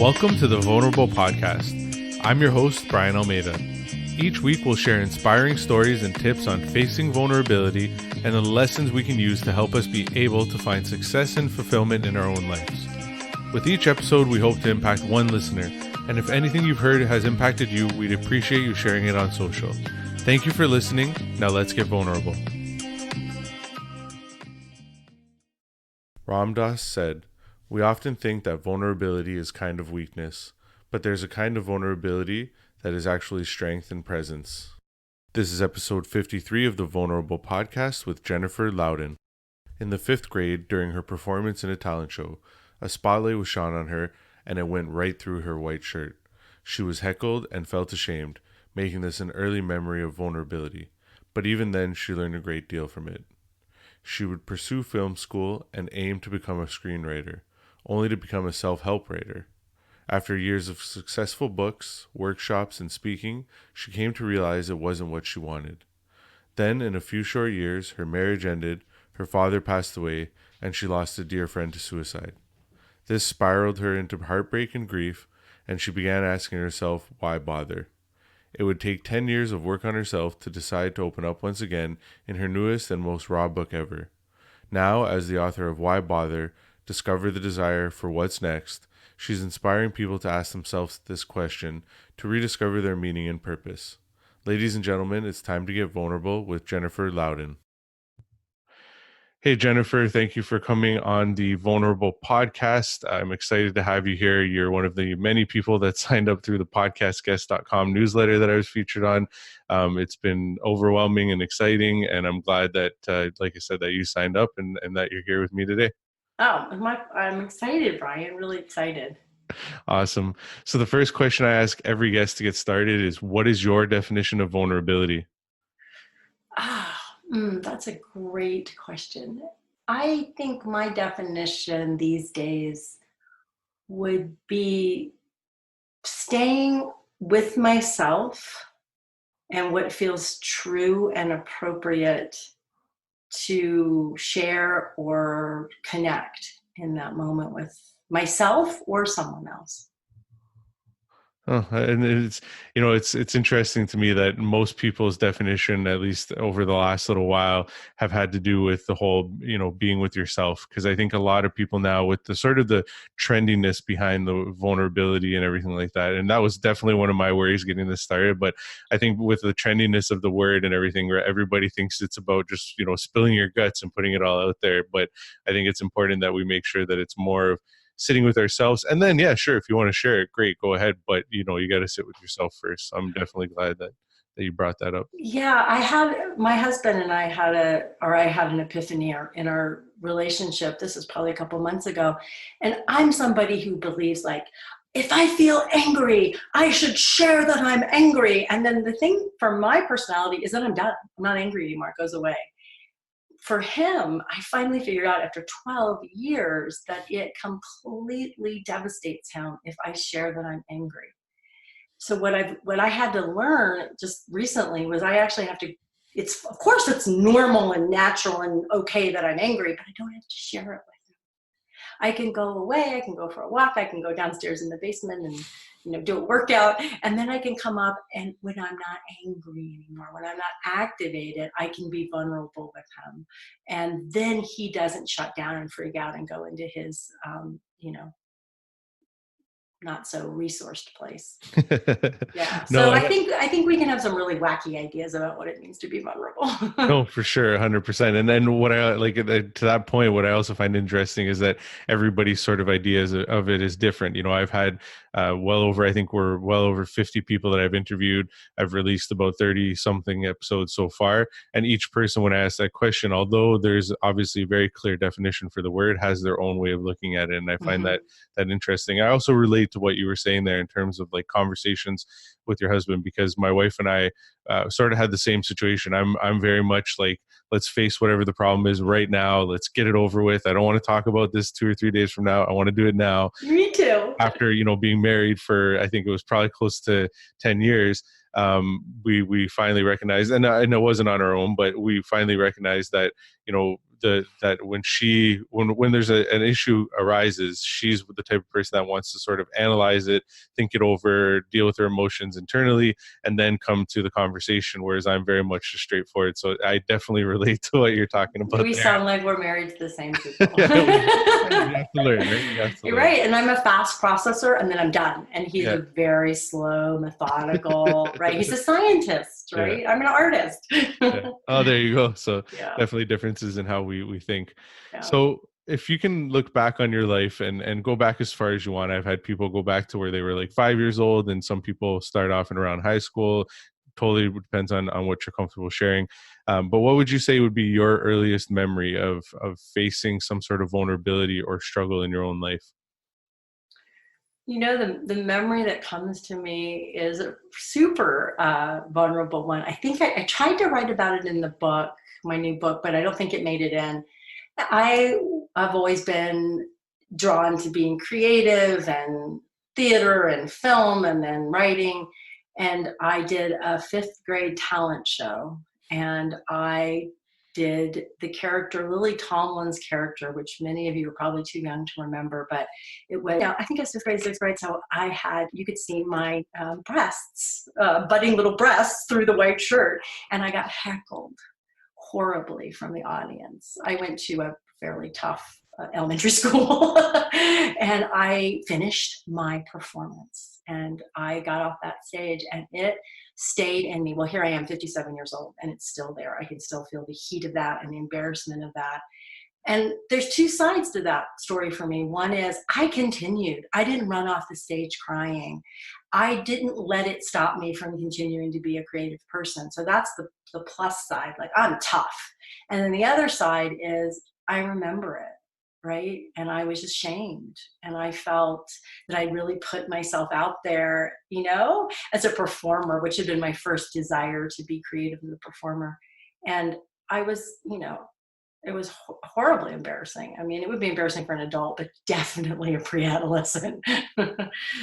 Welcome to the Vulnerable Podcast. I'm your host, Brian Almeida. Each week we'll share inspiring stories and tips on facing vulnerability and the lessons we can use to help us be able to find success and fulfillment in our own lives. With each episode, we hope to impact one listener, and if anything you've heard has impacted you, we'd appreciate you sharing it on social. Thank you for listening. Now let's get vulnerable. Ram Dass said, "We often think that vulnerability is kind of weakness, but there's a kind of vulnerability that is actually strength and presence." This is episode 53 of the Vulnerable Podcast with Jennifer Louden. In the 5th grade, during her performance in a talent show, a spotlight was shone on her and it went right through her white shirt. She was heckled and felt ashamed, making this an early memory of vulnerability, but even then she learned a great deal from it. She would pursue film school and aim to become a screenwriter, only to become a self-help writer. After years of successful books, workshops, and speaking, she came to realize it wasn't what she wanted. Then, in a few short years, her marriage ended, her father passed away, and she lost a dear friend to suicide. This spiraled her into heartbreak and grief, and she began asking herself, why bother? It would take 10 years of work on herself to decide to open up once again in her newest and most raw book ever. Now, as the author of Why Bother? Discover the Desire for What's Next, she's inspiring people to ask themselves this question, to rediscover their meaning and purpose. Ladies and gentlemen, it's time to get vulnerable with Jennifer Louden. Hey, Jennifer, thank you for coming on the Vulnerable Podcast. I'm excited to have you here. You're one of the many people that signed up through the podcastguest.com newsletter that I was featured on. It's been overwhelming and exciting, and I'm glad that, like I said, that you signed up and that you're here with me today. Oh, I'm excited, Brian, really excited. Awesome. So the first question I ask every guest to get started is, what is your definition of vulnerability? That's a great question. I think my definition these days would be staying with myself and what feels true and appropriate to share or connect in that moment with myself or someone else. Oh, and it's interesting to me that most people's definition, at least over the last little while, have had to do with the whole, being with yourself. Because I think a lot of people now, with the sort of the trendiness behind the vulnerability and everything like that, and that was definitely one of my worries getting this started. But I think with the trendiness of the word and everything, where everybody thinks it's about just, spilling your guts and putting it all out there. But I think it's important that we make sure that it's more of sitting with ourselves, and then if you want to share it, great, go ahead, but you got to sit with yourself first. So I'm definitely glad that you brought that up. My husband and I had an epiphany in our relationship. This is probably a couple months ago, and I'm somebody who believes, like, if I feel angry, I should share that I'm angry. And then the thing for my personality is that I'm done. I'm not angry anymore. It goes away. For him, I finally figured out after 12 years that it completely devastates him if I share that I'm angry. So what I had to learn just recently was I actually have to, of course it's normal and natural and okay that I'm angry, but I don't have to share it with him. I can go away, I can go for a walk, I can go downstairs in the basement and do a workout, and then I can come up, and when I'm not angry anymore, when I'm not activated, I can be vulnerable with him. And then he doesn't shut down and freak out and go into his, not so resourced place. Yeah. So I think we can have some really wacky ideas about what it means to be vulnerable. No, for sure, 100%. And then what I like to that point, what I also find interesting is that everybody's sort of ideas of it is different. I've had we're well over 50 people that I've interviewed. I've released about 30 something episodes so far. And each person, when I ask that question, although there's obviously a very clear definition for the word, has their own way of looking at it. And I find that interesting. I also relate to what you were saying there in terms of like conversations with your husband, because my wife and I sort of had the same situation. I'm very much like, let's face whatever the problem is right now. Let's get it over with. I don't want to talk about this 2 or 3 days from now. I want to do it now. Me too. After, being married for, I think it was probably close to 10 years, we finally recognized, and it wasn't on our own, but we finally recognized that, that when there's an issue arises, she's the type of person that wants to sort of analyze it, think it over, deal with her emotions internally, and then come to the conversation, whereas I'm very much just straightforward. So I definitely relate to what you're talking about We there. sound like we're married to the same people. You have to learn, right? You have to You're learn. right. And I'm a fast processor and then I'm done. And he's Yeah. a very slow, methodical, right? He's a scientist, Yeah. right? I'm an artist. Yeah. Oh, there you go. So Yeah. definitely differences in how we think. Yeah. So if you can look back on your life and go back as far as you want, I've had people go back to where they were like 5 years old, and some people start off in around high school. Totally depends on what you're comfortable sharing. But what would you say would be your earliest memory of facing some sort of vulnerability or struggle in your own life? You know, the memory that comes to me is a super vulnerable one. I think I tried to write about it in the book, my new book, but I don't think it made it in. I've always been drawn to being creative and theater and film and then writing. And I did a fifth grade talent show, and I did the character, Lily Tomlin's character, which many of you are probably too young to remember, but it was, I think it was fifth grade, sixth grade. So I had, you could see my breasts, budding little breasts through the white shirt. And I got heckled horribly from the audience. I went to a fairly tough elementary school and I finished my performance and I got off that stage and it stayed in me. Well, here I am 57 years old and it's still there. I can still feel the heat of that and the embarrassment of that. And there's two sides to that story for me. One is I continued. I didn't run off the stage crying. I didn't let it stop me from continuing to be a creative person. So that's the plus side. Like, I'm tough. And then the other side is I remember it, right? And I was ashamed. And I felt that I really put myself out there, as a performer, which had been my first desire to be creative as a performer. And I was, it was horribly embarrassing. I mean, it would be embarrassing for an adult, but definitely a pre-adolescent.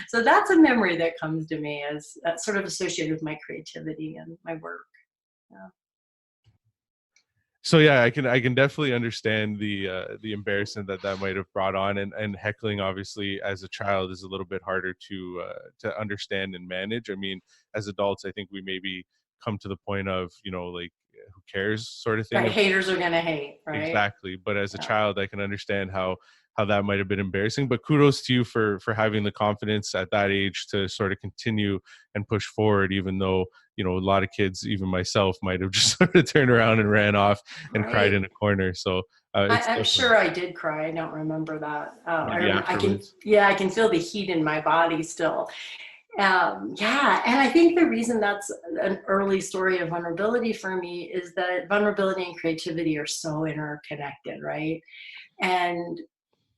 So that's a memory that comes to me as that's sort of associated with my creativity and my work. Yeah. So yeah, I can definitely understand the embarrassment that might have brought on, and heckling obviously as a child is a little bit harder to understand and manage. I mean, as adults, I think we maybe come to the point of like who cares sort of thing. Right. Haters are going to hate, right? Exactly. But as a Yeah. child, I can understand how that might have been embarrassing. But kudos to you for having the confidence at that age to sort of continue and push forward, even though a lot of kids, even myself, might have just sort of turned around and ran off and cried Right. in a corner. So it's I'm definitely sure I did cry. I don't remember that. I maybe remember, afterwards. I can feel the heat in my body still. Yeah, and I think the reason that's an early story of vulnerability for me is that vulnerability and creativity are so interconnected, right? And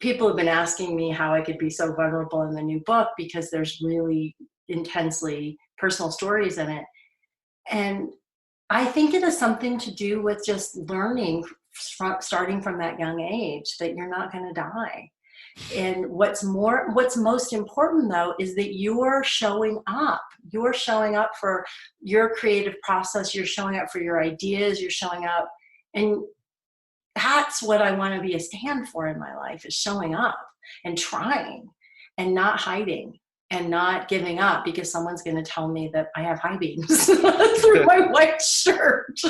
people have been asking me how I could be so vulnerable in the new book because there's really intensely personal stories in it. And I think it has something to do with just learning starting from that young age that you're not going to die. And what's most important though is that you're showing up. You're showing up for your creative process. You're showing up for your ideas. You're showing up, and that's what I want to be a stand for in my life, is showing up and trying and not hiding and not giving up because someone's going to tell me that I have high beams through my white shirt.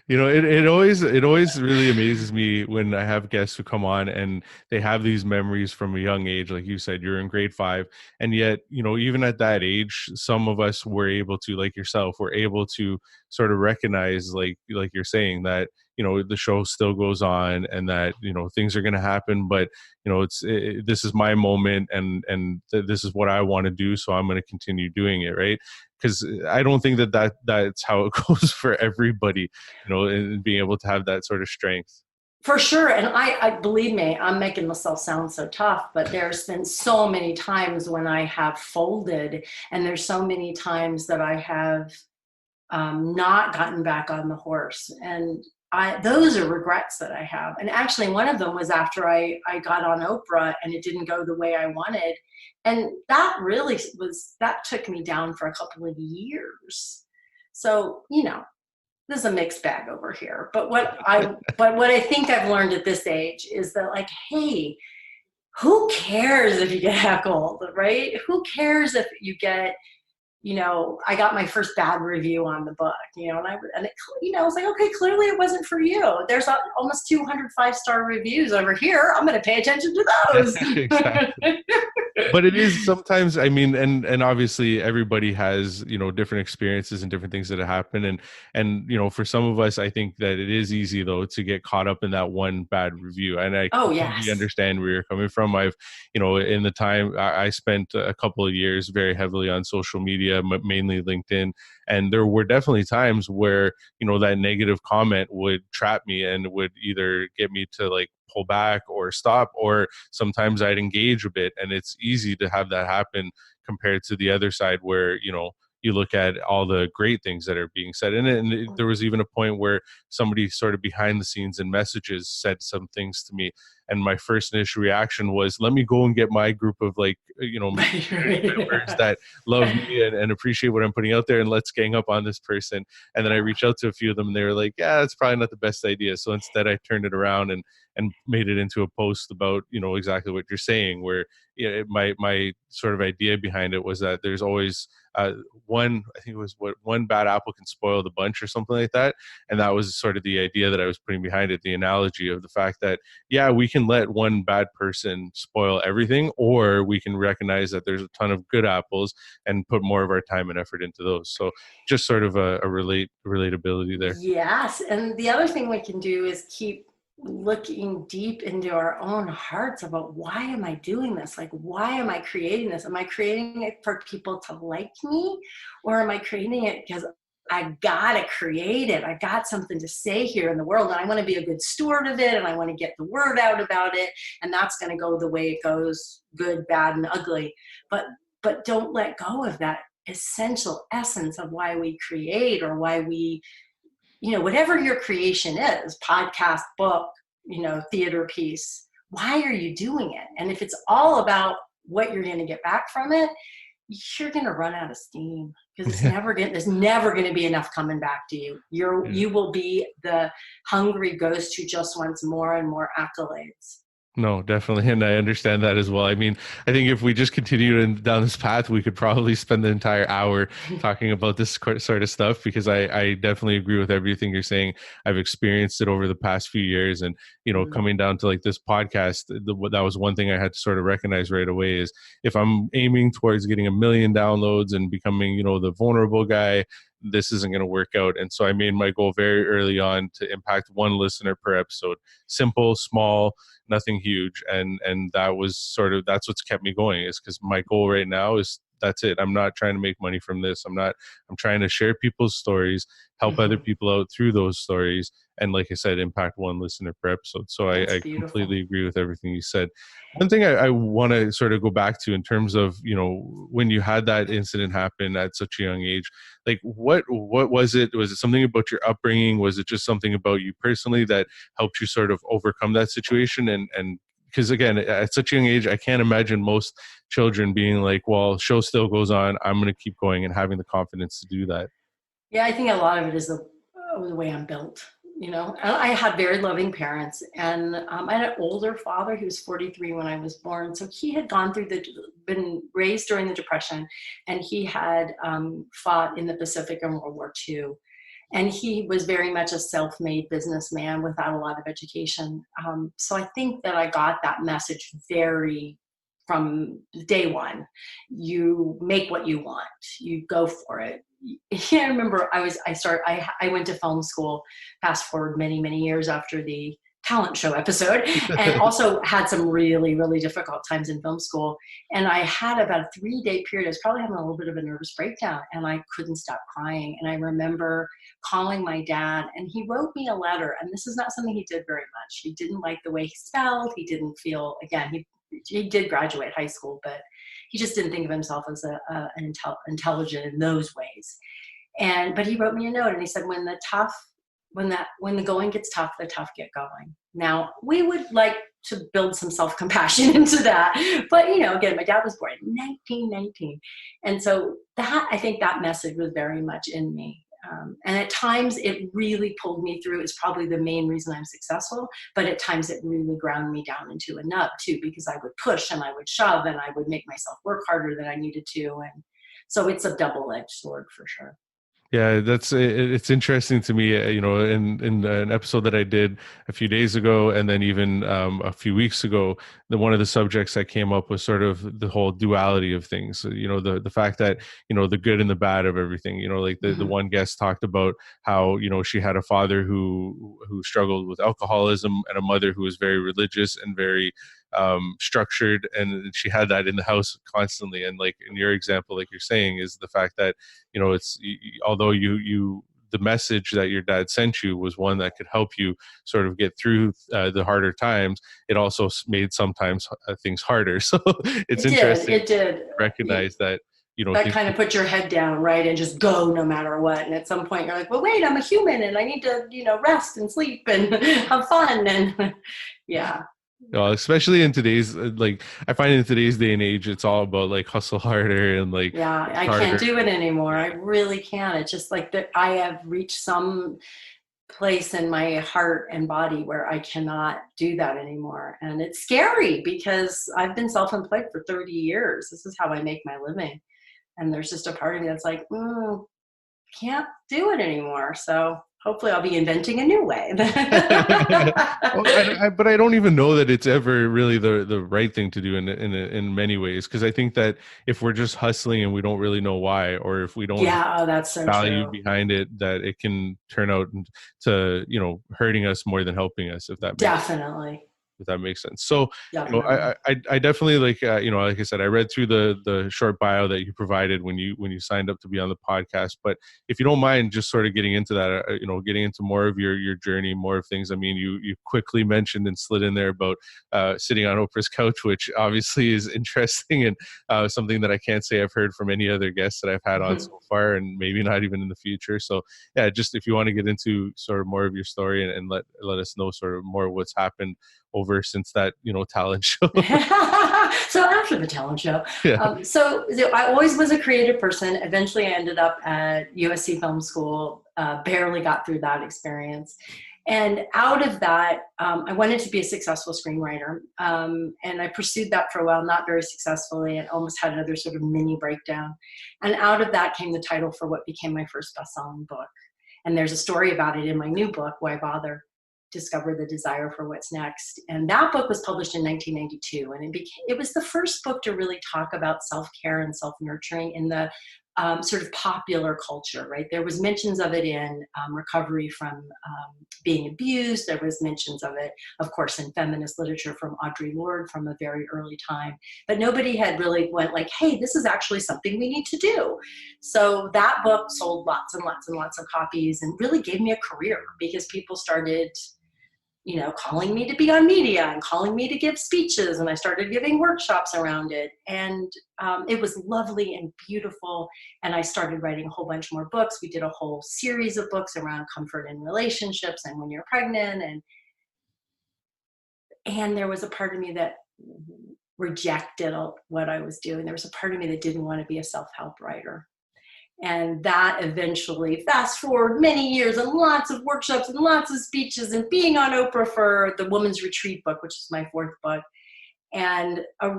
It always really amazes me when I have guests who come on and they have these memories from a young age. Like you said, you're in grade 5, and yet even at that age, some of us were able to, like yourself, were able to sort of recognize, like you're saying, that the show still goes on, and that things are going to happen, but this is my moment, and this is what I want to do, so I'm going to continue doing it, right? Because I don't think that's how it goes for everybody, and being able to have that sort of strength. For sure. And I believe me, I'm making myself sound so tough, but there's been so many times when I have folded, and there's so many times that I have not gotten back on the horse. And those are regrets that I have. And actually, one of them was after I got on Oprah and it didn't go the way I wanted. And that really that took me down for a couple of years. So, this is a mixed bag over here. But what I think I've learned at this age is that, like, hey, who cares if you get heckled, right? Who cares if you get, I got my first bad review on the book, I was like, okay, clearly it wasn't for you. There's almost 200 5-star reviews over here. I'm going to pay attention to those. Exactly. But it is sometimes, I mean, and obviously everybody has, different experiences and different things that happen. And, for some of us, I think that it is easy though, to get caught up in that one bad review. And I Oh, completely yes. understand where you're coming from. I've, in the time I spent a couple of years very heavily on social media, mainly LinkedIn. And there were definitely times where, that negative comment would trap me and would either get me to like pull back or stop, or sometimes I'd engage a bit. And it's easy to have that happen compared to the other side where, you look at all the great things that are being said. There was even a point where somebody sort of behind the scenes in messages said some things to me. And my first initial reaction was, let me go and get my group of like, members that love me and appreciate what I'm putting out there. And let's gang up on this person. And then I reached out to a few of them and they were like, yeah, that's probably not the best idea. So instead I turned it around and made it into a post about, exactly what you're saying, where my sort of idea behind it was that there's always I think it was one bad apple can spoil the bunch or something like that. And that was sort of the idea that I was putting behind it, the analogy of the fact that, yeah, we can let one bad person spoil everything, or we can recognize that there's a ton of good apples and put more of our time and effort into those. So just sort of a relatability there. Yes. And the other thing we can do is keep looking deep into our own hearts about, why am I doing this? Like, why am I creating this? Am I creating it for people to like me? Or am I creating it because I gotta create it? I got something to say here in the world, and I want to be a good steward of it, and I want to get the word out about it, and that's going to go the way it goes, good, bad, and ugly. But don't let go of that essential essence of why we create, or why we, whatever your creation is, podcast, book, theater piece, why are you doing it? And if it's all about what you're going to get back from it, you're going to run out of steam, because there's never going to be enough coming back to you. You will be the hungry ghost who just wants more and more accolades. No, definitely. And I understand that as well. I mean, I think if we just continue down this path, we could probably spend the entire hour talking about this sort of stuff, because I definitely agree with everything you're saying. I've experienced it over the past few years. And, coming down to like this podcast, that was one thing I had to sort of recognize right away is, if I'm aiming towards getting 1 million downloads and becoming, the vulnerable guy, this isn't going to work out. And so I made my goal very early on to impact one listener per episode. Simple, small, nothing huge. And that was that's what's kept me going, is because my goal right now is, that's it. I'm not trying to make money from this. I'm trying to share people's stories, help other people out through those stories. And like I said, impact one listener per episode. So I completely agree with everything you said. One thing I want to sort of go back to in terms of, when you had that incident happen at such a young age, like what was it? Was it something about your upbringing? Was it just something about you personally that helped you sort of overcome that situation? And because again, at such a young age, I can't imagine most children being like, well, show still goes on, I'm going to keep going, and having the confidence to do that. Yeah, I think a lot of it is the way I'm built. I had very loving parents, and I had an older father. He was 43 when I was born, so he had been raised during the Depression, and he had fought in the Pacific in World War II, and he was very much a self-made businessman without a lot of education. So I think that I got that message from day one. You make what you want. You go for it. I remember I went to film school, fast forward many, many years after the talent show episode, and also had some really, really difficult times in film school. And I had about a 3-day period. I was probably having a little bit of a nervous breakdown, and I couldn't stop crying. And I remember calling my dad, and he wrote me a letter. And this is not something he did very much. He didn't like the way he spelled. He didn't feel, again, he did graduate high school, but he just didn't think of himself as an intelligent in those ways. But he wrote me a note, and he said, when the going gets tough, the tough get going. Now, we would like to build some self-compassion into that. But, again, my dad was born in 1919. And so I think that message was very much in me. And at times it really pulled me through. It's probably the main reason I'm successful, but at times it really ground me down into a nub too, because I would push and I would shove and I would make myself work harder than I needed to. And so it's a double-edged sword for sure. Yeah, it's interesting to me, in an episode that I did a few days ago, and then even a few weeks ago, the one of the subjects that came up was sort of the whole duality of things. So, the fact that the good and the bad of everything. Like the Mm-hmm. one guest talked about how she had a father who struggled with alcoholism and a mother who was very religious and very structured, and she had that in the house constantly. And like in your example, like you're saying, is the fact that it's although you the message that your dad sent you was one that could help you sort of get through the harder times, it also made sometimes things harder. So it's It did. interesting It did. to recognize that That things. kind of put your head down, right, and just go no matter what. And at some point, you're like, "Well, wait, I'm a human, and I need to, rest and sleep and have fun." And yeah, Especially in today's like I find in today's day and age, it's all about like hustle harder and like yeah, push I can't harder. do it anymore. I really can't. It's just like that. I have reached some place in my heart and body where I cannot do that anymore, and it's scary because I've been self-employed for 30 years. This is how I make my living, and there's just a part of me that's like, can't do it anymore. So hopefully I'll be inventing a new way. Well, but I don't even know that it's ever really the right thing to do in many ways, because I think that if we're just hustling and we don't really know why, or if we don't have Yeah, oh, that's so value true. behind it, that it can turn out to hurting us more than helping us, Definitely. if that makes sense. So, Definitely. I definitely like, like I said, I read through the short bio that you provided when you signed up to be on the podcast. But if you don't mind, just sort of getting into that, getting into more of your journey, more of things. I mean, you quickly mentioned and slid in there about sitting on Oprah's couch, which obviously is interesting and something that I can't say I've heard from any other guests that I've had on so far, and maybe not even in the future. So, yeah, just if you want to get into sort of more of your story and let us know sort of more what's happened over since that talent show. So after the talent show, Yeah. so I always was a creative person. Eventually I ended up at USC Film School, barely got through that experience. And out of that, I wanted to be a successful screenwriter. And I pursued that for a while, not very successfully, and almost had another sort of mini breakdown. And out of that came the title for what became my first best-selling book. And there's a story about it in my new book, Why Bother? Discover the Desire for What's Next. And that book was published in 1992. And it was the first book to really talk about self-care and self-nurturing in the sort of popular culture, right? There was mentions of it in recovery from being abused. There was mentions of it, of course, in feminist literature from Audre Lorde from a very early time. But nobody had really went like, hey, this is actually something we need to do. So that book sold lots and lots and lots of copies and really gave me a career because people started calling me to be on media and calling me to give speeches. And I started giving workshops around it. And it was lovely and beautiful. And I started writing a whole bunch more books. We did a whole series of books around comfort in relationships and when you're pregnant. And there was a part of me that rejected what I was doing. There was a part of me that didn't want to be a self-help writer. And that eventually, fast forward many years and lots of workshops and lots of speeches and being on Oprah for the Woman's Retreat book, which is my fourth book, and a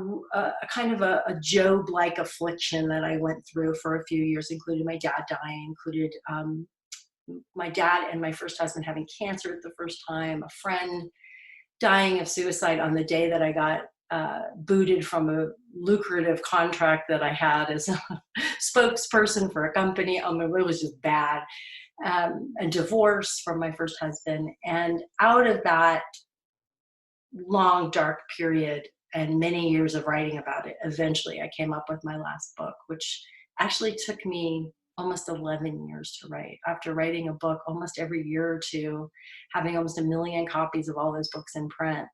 kind of a Job-like affliction that I went through for a few years, including my dad dying, included my dad and my first husband having cancer at the first time, a friend dying of suicide on the day that I got booted from a lucrative contract that I had as a spokesperson for a company. It was just bad. A divorce from my first husband. And out of that long, dark period and many years of writing about it, eventually I came up with my last book, which actually took me almost 11 years to write. After writing a book almost every year or two, having almost 1 million copies of all those books in print,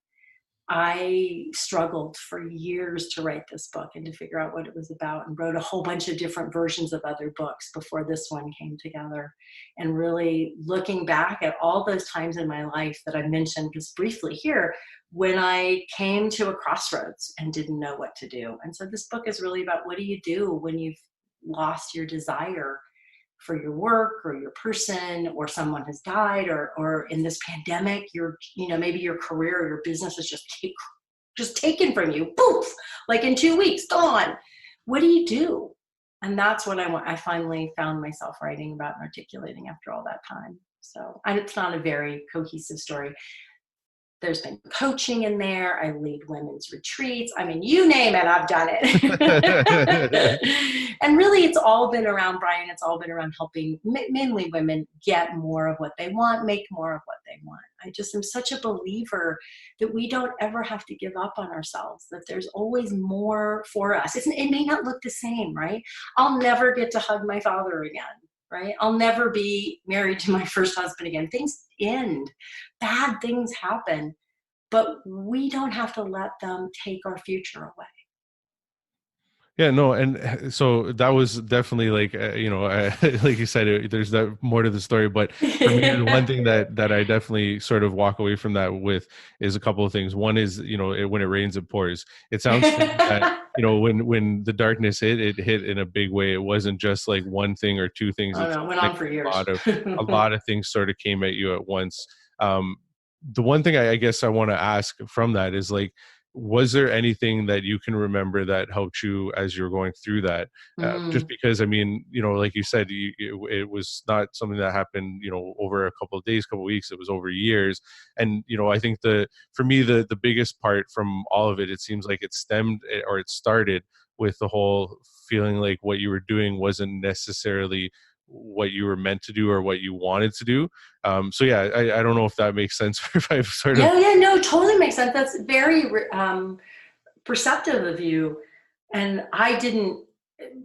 I struggled for years to write this book and to figure out what it was about, and wrote a whole bunch of different versions of other books before this one came together. And really looking back at all those times in my life that I mentioned just briefly here, when I came to a crossroads and didn't know what to do. And so this book is really about, what do you do when you've lost your desire for your work or your person, or someone has died, or in this pandemic, maybe your career or your business is just taken from you, poof, like in 2 weeks, gone. What do you do? And that's what I finally found myself writing about and articulating after all that time. So it's not a very cohesive story. There's been coaching in there. I lead women's retreats. I mean, you name it, I've done it. And really, it's all been around, Brian, it's all been around helping mainly women get more of what they want, make more of what they want. I just am such a believer that we don't ever have to give up on ourselves, that there's always more for us. It may not look the same, right? I'll never get to hug my father again. Right? I'll never be married to my first husband again. Things end. Bad things happen, but we don't have to let them take our future away. Yeah, no, and so that was definitely like like you said, there's that more to the story. But for me, the one thing that I definitely sort of walk away from that with is a couple of things. One is, when it rains, it pours. It sounds to me that when the darkness hit, it hit in a big way. It wasn't just like one thing or two things. Oh It's no, it went on for years. a lot of things sort of came at you at once. The one thing I guess I want to ask from that is, like, was there anything that you can remember that helped you as you're going through that? Just because, I mean, like you said, it was not something that happened, over a couple of days, couple of weeks. It was over years. And, I think for me, the biggest part from all of it, it seems like it started with the whole feeling like what you were doing wasn't necessarily what you were meant to do or what you wanted to do. So yeah, I don't know if that makes sense, or if I've sort of. Yeah, no, totally makes sense. That's very perceptive of you. And I didn't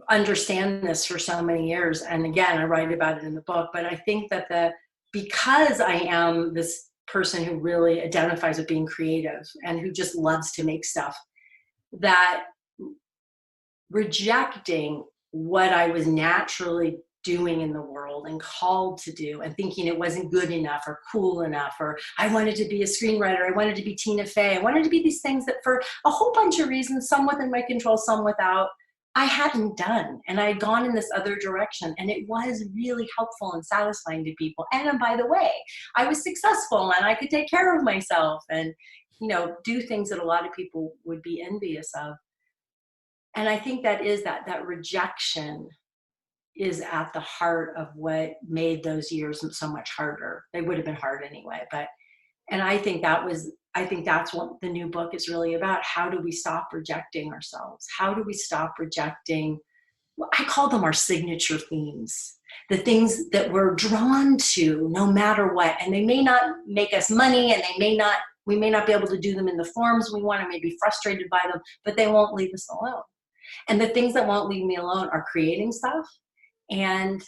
understand this for so many years. And again, I write about it in the book, but I think that because I am this person who really identifies with being creative and who just loves to make stuff, that rejecting what I was naturally doing in the world and called to do, and thinking it wasn't good enough or cool enough, or I wanted to be a screenwriter, I wanted to be Tina Fey, I wanted to be these things that for a whole bunch of reasons, some within my control, some without, I hadn't done. And I had gone in this other direction, and it was really helpful and satisfying to people. And by the way, I was successful and I could take care of myself and do things that a lot of people would be envious of. And I think that is that rejection is at the heart of what made those years so much harder. They would have been hard anyway, and I think that's what the new book is really about. How do we stop rejecting ourselves? How do we stop rejecting, I call them our signature themes, the things that we're drawn to no matter what, and they may not make us money, and we may not be able to do them in the forms we want, or may be frustrated by them, but they won't leave us alone. And the things that won't leave me alone are creating stuff and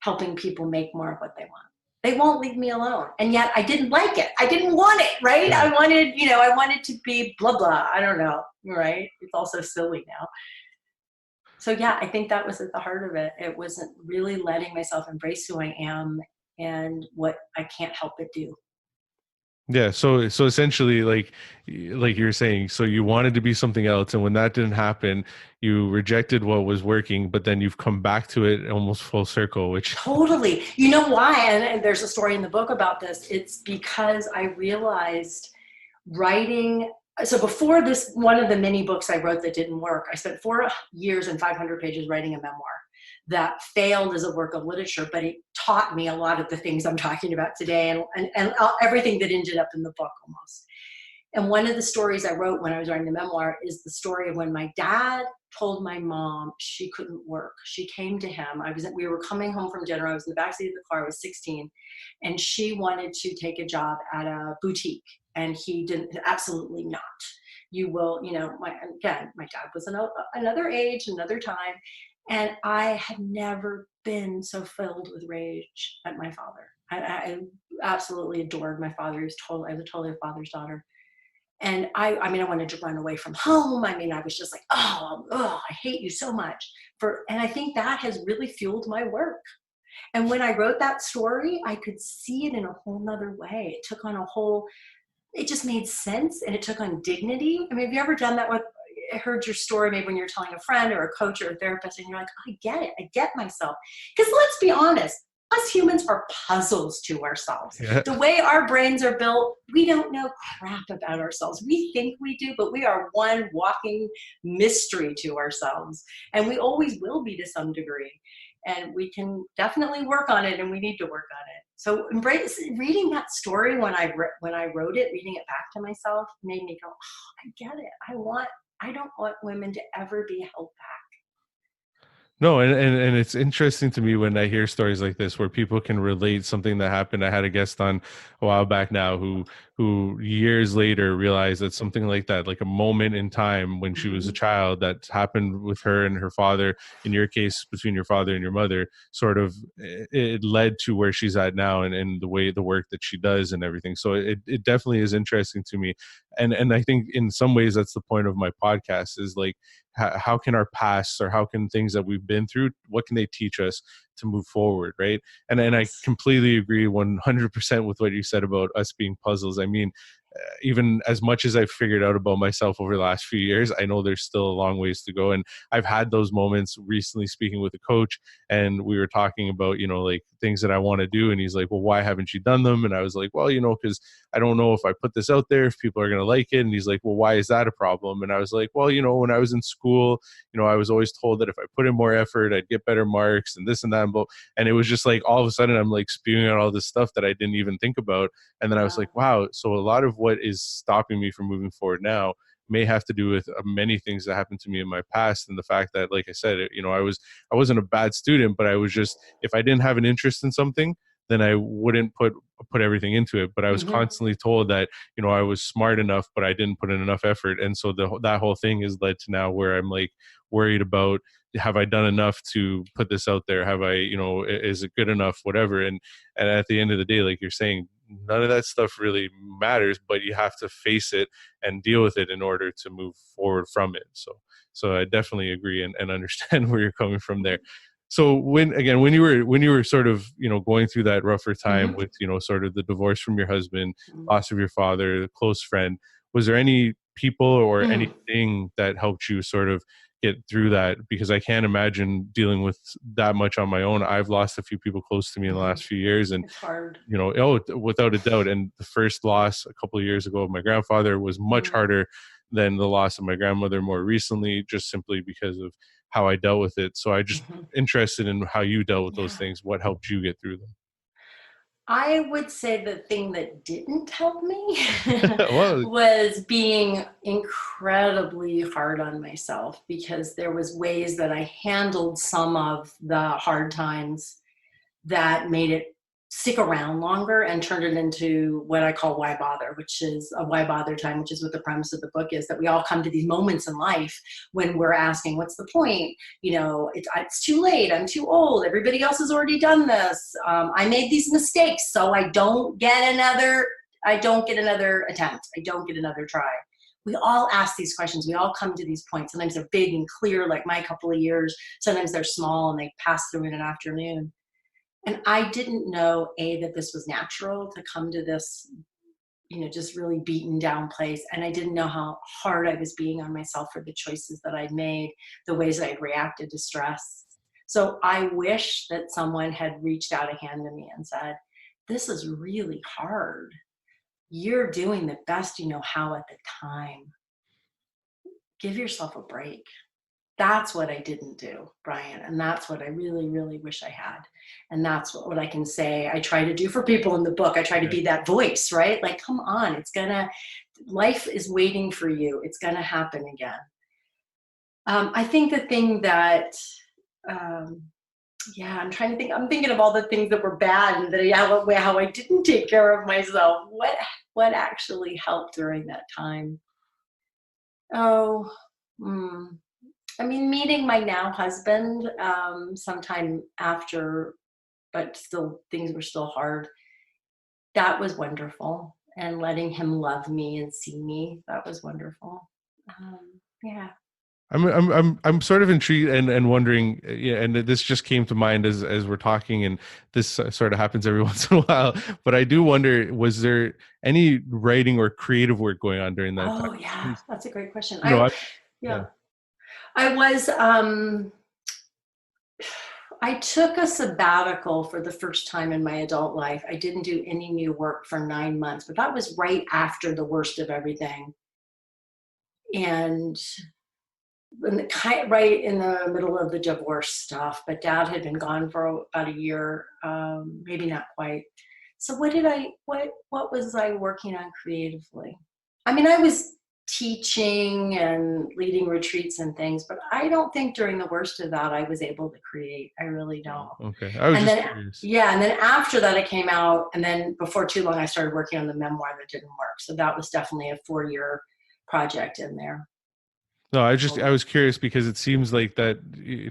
helping people make more of what they want. They won't leave me alone. And yet I didn't like it. I didn't want it, right? I wanted to be blah, blah. I don't know, right? It's also silly now. So yeah, I think that was at the heart of it. It wasn't really letting myself embrace who I am and what I can't help but do. Yeah. So essentially, like you're saying, so you wanted to be something else. And when that didn't happen, you rejected what was working, but then you've come back to it almost full circle, which. Totally. You know why? And there's a story in the book about this. It's because I realized writing. So before this, one of the many books I wrote that didn't work, I spent 4 years and 500 pages writing a memoir that failed as a work of literature, but it taught me a lot of the things I'm talking about today, and everything that ended up in the book almost. And one of the stories I wrote when I was writing the memoir is the story of when my dad told my mom she couldn't work. She came to him. We were coming home from dinner. I was in the backseat of the car. I was 16, and she wanted to take a job at a boutique, and he didn't. Absolutely not. You will, my dad was another age, another time. And I had never been so filled with rage at my father. I absolutely adored my father. I was totally a father's daughter. And I wanted to run away from home. I was just like, oh, I hate you so much. And I think that has really fueled my work. And when I wrote that story, I could see it in a whole nother way. It just made sense, and it took on dignity. Have you ever done that with, heard your story maybe when you're telling a friend or a coach or a therapist, and you're like, I get it. I get myself. Because let's be honest, us humans are puzzles to ourselves. Yeah. The way our brains are built, we don't know crap about ourselves. We think we do, but we are one walking mystery to ourselves. And we always will be to some degree. And we can definitely work on it, and we need to work on it. So embrace reading that story when I wrote it, reading it back to myself made me go, oh, I get it. I don't want women to ever be held back. No, and it's interesting to me when I hear stories like this where people can relate something that happened. I had a guest on a while back now who years later realized that something like that, like a moment in time when she was a child, that happened with her and her father, in your case between your father and your mother, sort of it led to where she's at now, and the work that she does and everything. So it definitely is interesting to me. And I think in some ways that's the point of my podcast, is like, how can our past, or how can things that we've been through, what can they teach us to move forward, right? And I Yes. completely agree 100% with what you said about us being puzzles. I mean, even as much as I've figured out about myself over the last few years, I know there's still a long ways to go. And I've had those moments recently speaking with a coach, and we were talking about, like things that I want to do. And he's like, well, why haven't you done them? And I was like, well, because I don't know if I put this out there, if people are going to like it. And he's like, well, why is that a problem? And I was like, well, when I was in school, I was always told that if I put in more effort, I'd get better marks and this and that. And it was just like, all of a sudden I'm like spewing out all this stuff that I didn't even think about. And then I was like, Wow. wow, so a lot of what is stopping me from moving forward now may have to do with many things that happened to me in my past. And the fact that, like I said, I wasn't a bad student, but I was just, if I didn't have an interest in something, then I wouldn't put everything into it. But I was Mm-hmm. constantly told that, I was smart enough, but I didn't put in enough effort. And so that whole thing has led to now where I'm like worried about, have I done enough to put this out there? Have I, is it good enough? Whatever. And at the end of the day, like you're saying, none of that stuff really matters, but you have to face it and deal with it in order to move forward from it. So I definitely agree and understand where you're coming from there. So when you were sort of, going through that rougher time Mm-hmm. with, sort of the divorce from your husband, loss of your father, a close friend, was there any people or Mm-hmm. anything that helped you sort of get through that? Because I can't imagine dealing with that much on my own. I've lost a few people close to me in the Mm-hmm. last few years, and It's hard. without a doubt. And the first loss a couple of years ago of my grandfather was much Mm-hmm. harder than the loss of my grandmother more recently, just simply because of how I dealt with it. So I just Mm-hmm. interested in how you dealt with those Yeah. things. What helped you get through I would say the thing that didn't help me them? Well, was being incredibly hard on myself, because there was ways that I handled some of the hard times that made it stick around longer and turned it into what I call why bother, which is a why bother time, which is what the premise of the book is, that we all come to these moments in life when we're asking, what's the point? It's too late. I'm too old. Everybody else has already done this. I made these mistakes, so I don't get another attempt. I don't get another try. We all ask these questions. We all come to these points. Sometimes they're big and clear, like my couple of years. Sometimes they're small and they pass through in an afternoon. And I didn't know, that this was natural to come to this, just really beaten down place. And I didn't know how hard I was being on myself for the choices that I'd made, the ways that I'd reacted to stress. So I wish that someone had reached out a hand to me and said, this is really hard. You're doing the best you know how at the time. Give yourself a break. That's what I didn't do, Brian. And that's what I really, really wish I had. And that's what I can say I try to do for people in the book. I try to yeah. be that voice, right? Like, come on, life is waiting for you. It's going to happen again. I think the thing that, um, yeah, I'm thinking of all the things that were bad and how I didn't take care of myself. What actually helped during that time? Oh, hmm. I mean, meeting my now husband sometime after, but still, things were still hard. That was wonderful. And letting him love me and see me, that was wonderful. Yeah. I'm sort of intrigued and wondering, yeah, and this just came to mind as we're talking, and this sort of happens every once in a while. But I do wonder, was there any writing or creative work going on during that time? Oh, yeah. That's a great question. You know, Yeah. I was, I took a sabbatical for the first time in my adult life. I didn't do any new work for 9 months, but that was right after the worst of everything. And right in the middle of the divorce stuff, but dad had been gone for about a year, maybe not quite. So what was I working on creatively? I mean, I was teaching and leading retreats and things, but I don't think during the worst of that I was able to create. I really don't. Okay. I was And just then, curious. yeah, and then after that, I came out, and then before too long, I started working on the memoir that didn't work. So that was definitely a 4-year project in there. No, I was curious because it seems like that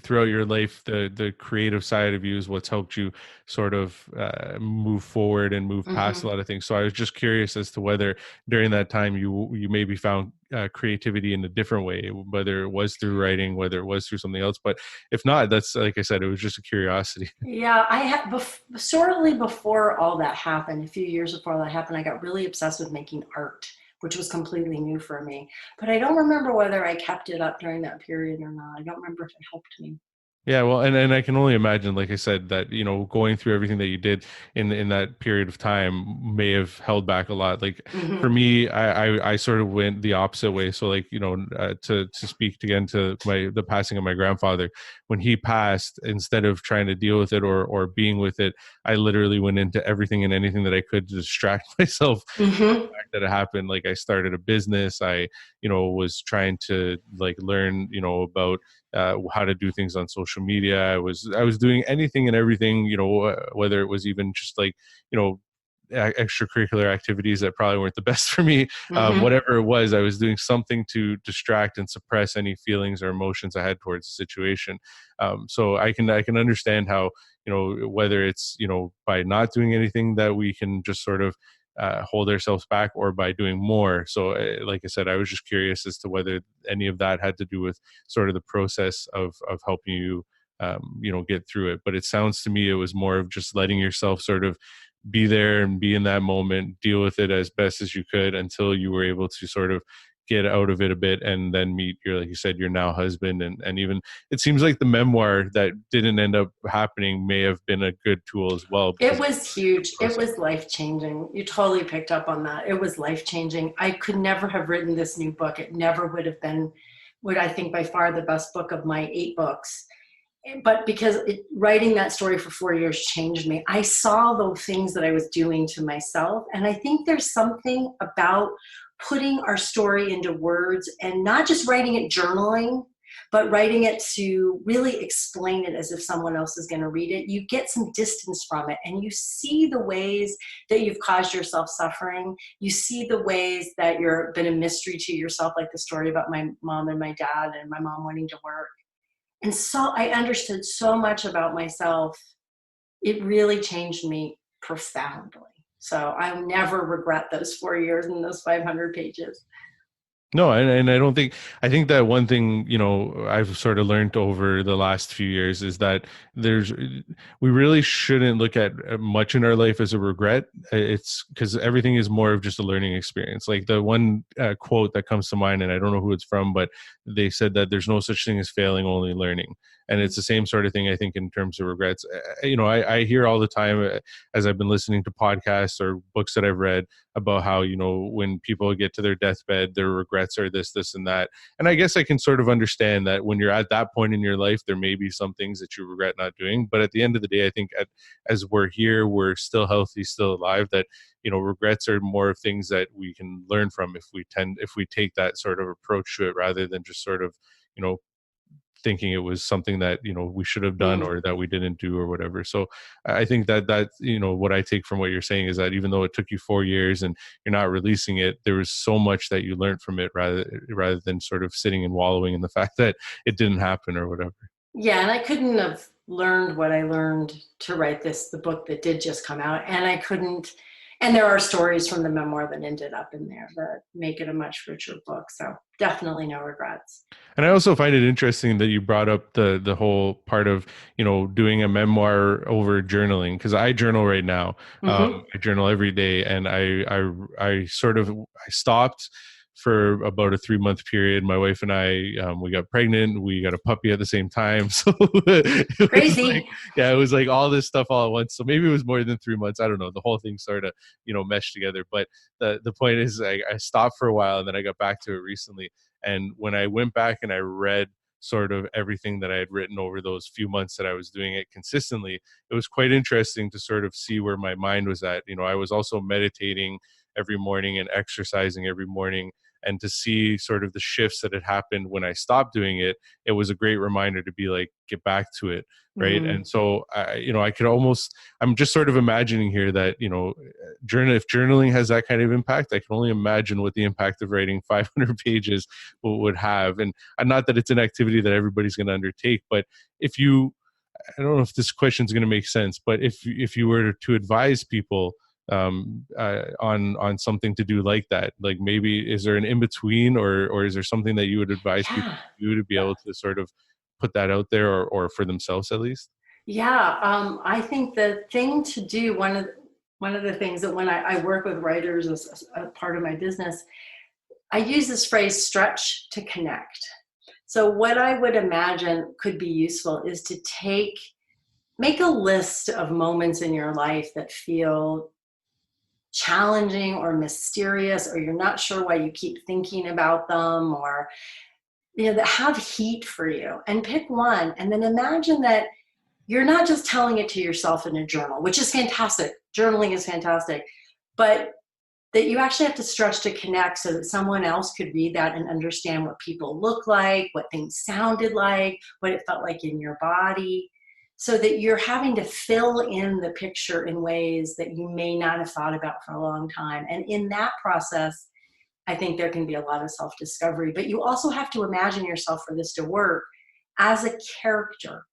throughout your life, the creative side of you is what's helped you sort of move forward and move past a Mm-hmm. lot of things. So I was just curious as to whether during that time you maybe found creativity in a different way, whether it was through writing, whether it was through something else. But if not, that's like I said, it was just a curiosity. Yeah, I had shortly before all that happened, a few years before that happened, I got really obsessed with making art, which was completely new for me. But I don't remember whether I kept it up during that period or not. I don't remember if it helped me. Yeah, well, and I can only imagine, like I said, that going through everything that you did in that period of time may have held back a lot. Like for Hmm. me, I sort of went the opposite way. So like to speak again to the passing of my grandfather, when he passed, instead of trying to deal with it or being with it, I literally went into everything and anything that I could to distract myself Hmm. that it happened. Like I started a business. I was trying to like learn about how to do things on social media. I was doing anything and everything, whether it was even just like you know extracurricular activities that probably weren't the best for me. Hmm. Whatever it was, I was doing something to distract and suppress any feelings or emotions I had towards the situation. So I can understand how whether it's by not doing anything that we can just sort of hold ourselves back, or by doing more. So like I said, I was just curious as to whether any of that had to do with sort of the process of helping you get through it. But it sounds to me it was more of just letting yourself sort of be there and be in that moment, deal with it as best as you could until you were able to sort of get out of it a bit, and then meet your, like you said, your now husband. And even it seems like the memoir that didn't end up happening may have been a good tool as well, It because was huge. It process. was life changing. You totally picked up on that. It was life changing. I could never have written this new book. It never would have been, what I think by far the best book of my 8 books. But because writing that story for 4 years changed me, I saw the things that I was doing to myself. And I think there's something about putting our story into words and not just writing it journaling, but writing it to really explain it as if someone else is going to read it. You get some distance from it and you see the ways that you've caused yourself suffering. You see the ways that you're been a mystery to yourself, like the story about my mom and my dad and my mom wanting to work. And so I understood so much about myself. It really changed me profoundly. So I'll never regret those 4 years and those 500 pages. No, and I think that one thing, I've sort of learned over the last few years is that there's, we really shouldn't look at much in our life as a regret. It's because everything is more of just a learning experience. Like the one quote that comes to mind, and I don't know who it's from, but they said that there's no such thing as failing, only learning. And it's the same sort of thing, I think, in terms of regrets. I hear all the time as I've been listening to podcasts or books that I've read about how when people get to their deathbed, their regrets are this and that. And I guess I can sort of understand that when you're at that point in your life, there may be some things that you regret not doing, but at the end of the day, I think as we're here, we're still healthy, still alive, that regrets are more of things that we can learn from if we take that sort of approach to it, rather than just sort of you know thinking it was something that we should have done Mm. or that we didn't do or whatever. So I think that what I take from what you're saying is that even though it took you 4 years and you're not releasing it, there was so much that you learned from it, rather than sort of sitting and wallowing in the fact that it didn't happen or whatever. Yeah, and I couldn't have learned what I learned to write the book that did just come out. And I couldn't, and there are stories from the memoir that ended up in there that make it a much richer book. So definitely no regrets. And I also find it interesting that you brought up the whole part of doing a memoir over journaling, because I journal right now. Hmm. I journal every day, and I sort of I stopped for about a 3 month period. My wife and I, we got pregnant, we got a puppy at the same time. So it was like, Crazy. yeah, it was like all this stuff all at once. So maybe it was more than 3 months. I don't know. The whole thing sort of, meshed together. But the point is, I stopped for a while and then I got back to it recently. And when I went back and I read sort of everything that I had written over those few months that I was doing it consistently, it was quite interesting to sort of see where my mind was at. I was also meditating every morning and exercising every morning. And to see sort of the shifts that had happened when I stopped doing it, it was a great reminder to be like, get back to it. Right. Mm-hmm. And so, I could almost, I'm just sort of imagining here that, if journaling has that kind of impact, I can only imagine what the impact of writing 500 pages would have. And not that it's an activity that everybody's going to undertake, but if you, I don't know if this question is going to make sense, but if you were to advise people on something to do like that, like maybe is there an in between, or is there something that you would advise people Yeah. to do to be able to sort of put that out there, or for themselves at least? Yeah, I think the thing to do, one of the things that when I work with writers as a part of my business, I use this phrase stretch to connect. So what I would imagine could be useful is to make a list of moments in your life that feel challenging or mysterious, or you're not sure why you keep thinking about them, or that have heat for you, and pick one and then imagine that you're not just telling it to yourself in a journal, which is fantastic. Journaling is fantastic, but that you actually have to stretch to connect so that someone else could read that and understand what people look like, what things sounded like, what it felt like in your body, so that you're having to fill in the picture in ways that you may not have thought about for a long time. And in that process, I think there can be a lot of self-discovery, but you also have to imagine yourself, for this to work, as a character.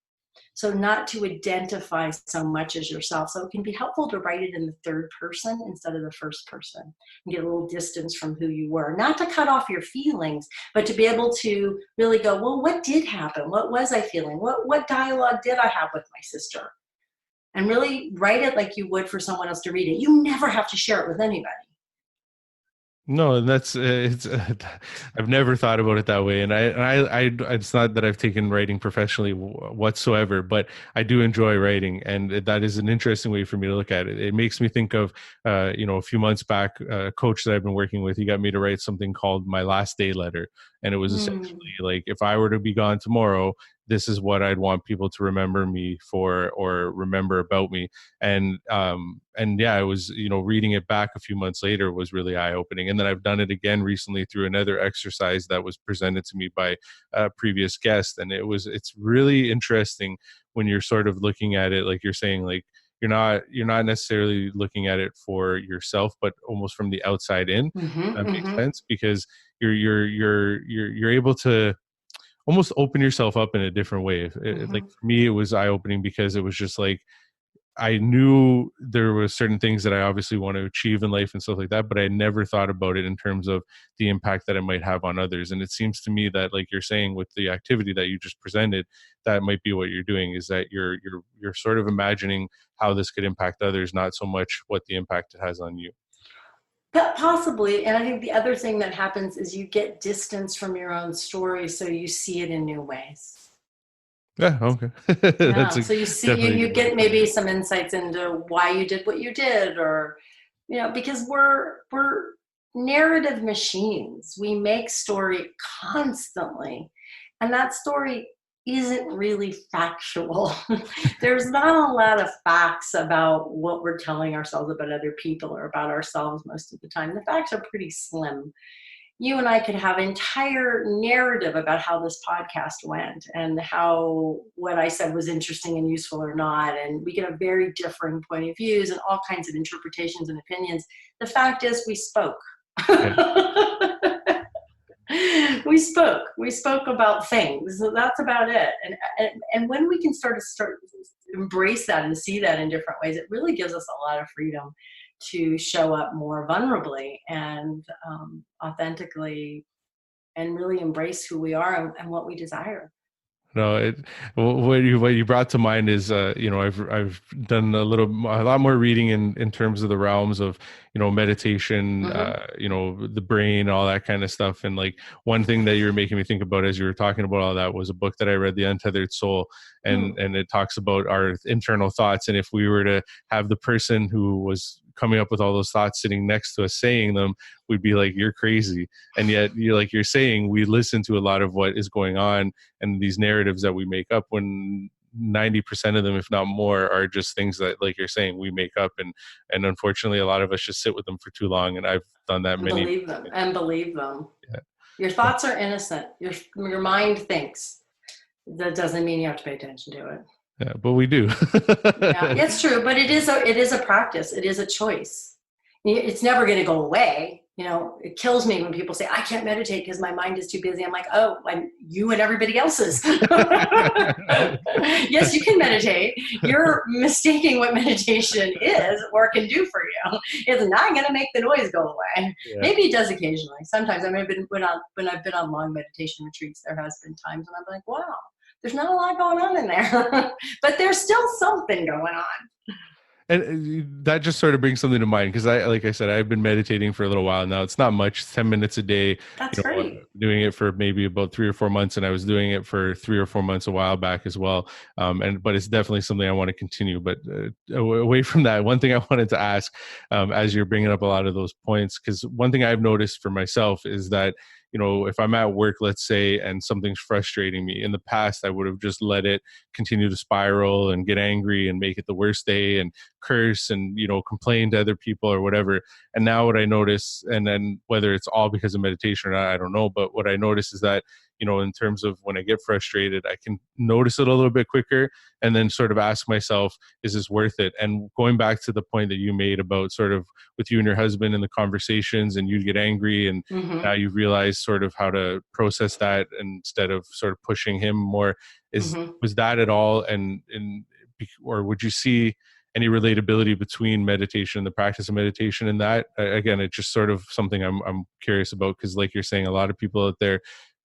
So not to identify so much as yourself. So it can be helpful to write it in the third person instead of the first person, and get a little distance from who you were. Not to cut off your feelings, but to be able to really go, well, what did happen? What was I feeling? What dialogue did I have with my sister? And really write it like you would for someone else to read it. You never have to share it with anybody. No, and that's it's. I've never thought about it that way, and it's not that I've taken writing professionally whatsoever, but I do enjoy writing, and that is an interesting way for me to look at it. It makes me think of, a few months back, a coach that I've been working with. He got me to write something called my last day letter, and it was essentially Mm. like, if I were to be gone tomorrow, this is what I'd want people to remember me for, or remember about me. And yeah, it was, reading it back a few months later was really eye opening. And then I've done it again recently through another exercise that was presented to me by a previous guest. And it's really interesting when you're sort of looking at it, like you're saying, like, you're not necessarily looking at it for yourself, but almost from the outside in. Mm-hmm, That makes mm-hmm, sense, because you're able to almost open yourself up in a different way. Like mm-hmm. for me, it was eye opening, because it was just like, I knew there were certain things that I obviously want to achieve in life and stuff like that, but I never thought about it in terms of the impact that it might have on others. And it seems to me that, like you're saying, with the activity that you just presented, that might be what you're doing, is that you're sort of imagining how this could impact others, not so much what the impact it has on you. But possibly. And I think the other thing that happens is you get distance from your own story, so you see it in new ways. Yeah, okay. That's Yeah. So you see, definitely a you good way to get put it. maybe some insights into why you did what you did, or, because we're narrative machines. We make story constantly. And that story isn't really factual. There's not a lot of facts about what we're telling ourselves about other people or about ourselves most of the time. The facts are pretty slim. You and I could have entire narrative about how this podcast went, and how what I said was interesting and useful or not. And we get a very differing point of views and all kinds of interpretations and opinions. The fact is, we spoke. Yeah. We spoke about things. So that's about it. And when we can start embrace that and see that in different ways, it really gives us a lot of freedom to show up more vulnerably and authentically, and really embrace who we are and what we desire. No, what you brought to mind is, I've done a lot more reading in terms of the realms of, meditation, Hmm. the brain, all that kind of stuff. And like one thing that you were making me think about as you were talking about all that was a book that I read, The Untethered Soul, Hmm. and it talks about our internal thoughts. And if we were to have the person who was coming up with all those thoughts sitting next to us saying them, we'd be like, "You're crazy." And yet, you're saying, we listen to a lot of what is going on and these narratives that we make up, when 90% of them, if not more, are just things that, like you're saying, we make up. And unfortunately, a lot of us just sit with them for too long. And I've done that And many. believe them. And believe them. Yeah, Your thoughts are innocent. Your mind thinks. That doesn't mean you have to pay attention to it. yeah, but we do. Yeah, it's true, but it is a practice. It is a choice. It's never going to go away. It kills me when people say I can't meditate because my mind is too busy. I'm like, oh, you and everybody else's. Yes, you can meditate. You're mistaking what meditation is or can do for you. It's not going to make the noise go away. Yeah. Maybe it does occasionally. Sometimes when I've been on long meditation retreats, there has been times when I'm like, wow, there's not a lot going on in there, but there's still something going on. And that just sort of brings something to mind, because like I said, I've been meditating for a little while now. It's not much, 10 minutes a day, That's great. doing it for maybe about 3 or 4 months. And I was doing it for 3 or 4 months a while back as well. But it's definitely something I want to continue. But away from that, one thing I wanted to ask, as you're bringing up a lot of those points, because one thing I've noticed for myself is that, if I'm at work, let's say, and something's frustrating me, in the past, I would have just let it continue to spiral and get angry and make it the worst day and curse and complain to other people or whatever. And now what I notice, and then whether it's all because of meditation or not, I don't know, but what I notice is that, in terms of when I get frustrated, I can notice it a little bit quicker, and then sort of ask myself, is this worth it? And going back to the point that you made about sort of with you and your husband in the conversations, and you get angry, and now Mm-hmm. you realize sort of how to process that instead of sort of pushing him more. is Mm-hmm. was that at all, and or would you see any relatability between meditation and the practice of meditation? And that, again, it's just sort of something I'm curious about, because like you're saying, a lot of people out there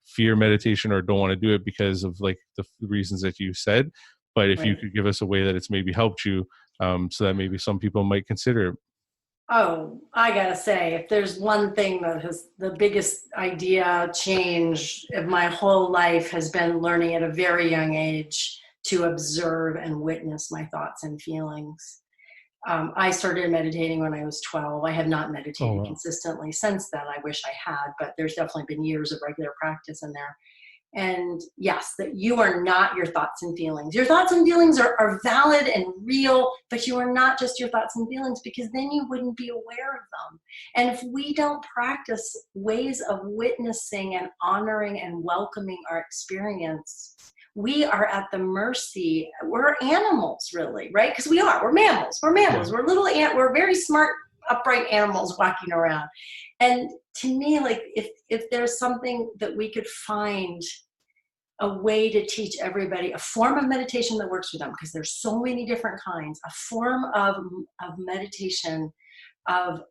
fear meditation or don't want to do it because of like the reasons that you said. But if you Right. could give us a way that it's maybe helped you, so that maybe some people might consider it. Oh, I gotta say, if there's one thing that has the biggest idea change of my whole life has been learning at a very young age to observe and witness my thoughts and feelings. I started meditating when I was 12. I have not Oh meditated wow. consistently since then. I wish I had, but there's definitely been years of regular practice in there. And yes, that you are not your thoughts and feelings. Your thoughts and feelings are valid and real, but you are not just your thoughts and feelings, because then you wouldn't be aware of them. And if we don't practice ways of witnessing and honoring and welcoming our experience, we are at the mercy. We're animals, really, right? Because we are. We're mammals. We're Yeah. mammals. We're little we're very smart, upright animals walking around. And to me, like, if there's something that we could find a way to teach everybody, a form of meditation that works for them, because there's so many different kinds, a form of meditation, of